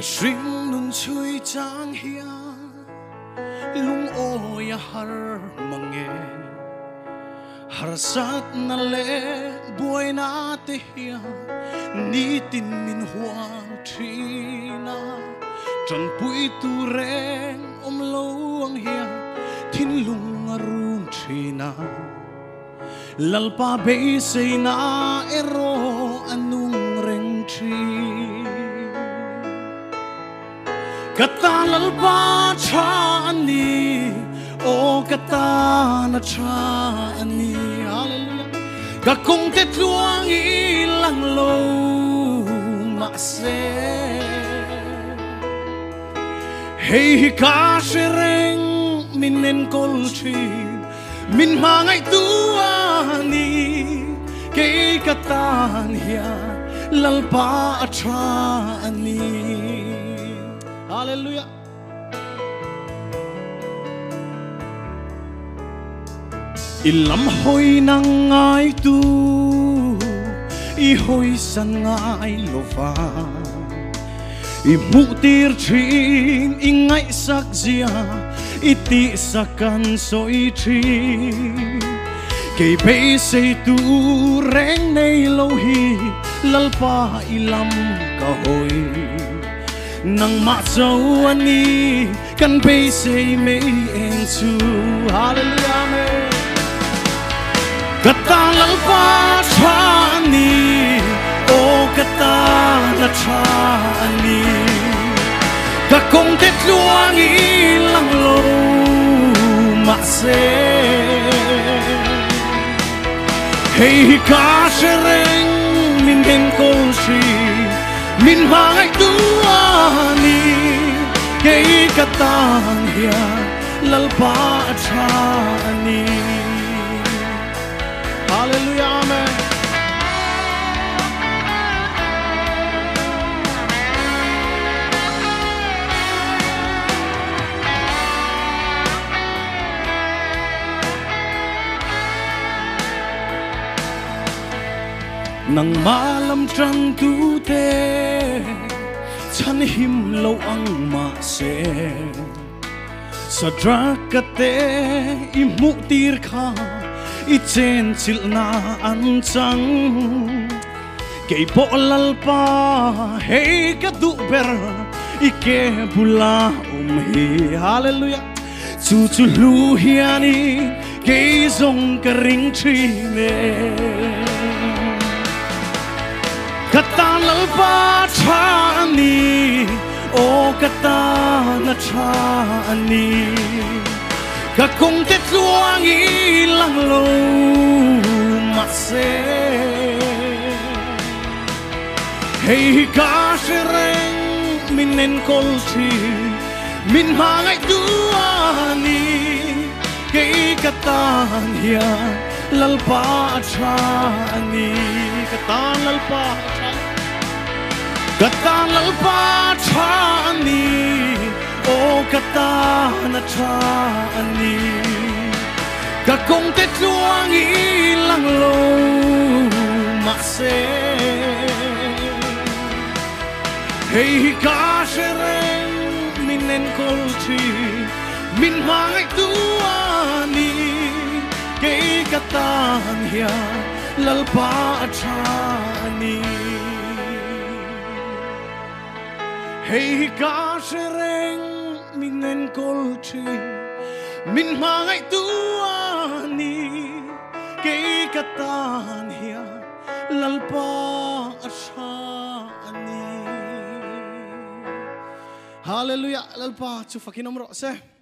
กริงนุนช่วยจางเฮียลุงโอยาฮาร์มังเงฮาร์สัตนาเลบวยนาเตียนี่ตินมินหัวทีนาจนปุยตูเรงอมลวงเฮียทินลุงอรุณทีนาลัลปาเบยเซนาเอโรอนุงเรงทีKata lalpa chani, oh kata na chani, hallelujah. Kakong tetluang ilang lo makse. Hey kashereng minen kolchin, min mangay tuani, kay katan hiya lalpa chani. Hallelujah. Ilam hoy nang ay tu, ihoy san ngay lova, imutir chin ingay sakzia, iti sakan so iti, kay besay tu reng nay lohi, lalpa ilam kahoy. Nang matsawani kan besay may ensu hallelujah me katalal pa chani o katana chani kakong tetluang ilang lo makse hey kashereng mingen kolshi min mangay tuani kay katang hiya lalpa chani hallelujah amen nang malam chan tu te chan him lo ang ma se sa drakate imutir kha ichen chil na an chang kay bolal pa hey ka du ber ike bula hi hallelujah chu chu lu hiani kay zong ka ring chine Katalal pa chani, oh katana chani, kakong tetluang ilang lo makse. Hey kashereng minen kolchi, min mangay tuani, kay katan hiya lalpa chani, katan lalpa Katalal pa chani, oh katana chani, kakong tetluang ilang lo makse. Hey kashereng minen kolchi, min mangay tuani, kay katan hiya lalpa chani. Hey kashereng minen kolchi min mangay tuani kay katan hiya lalpa chani hallelujah lalpa chu fakin omro se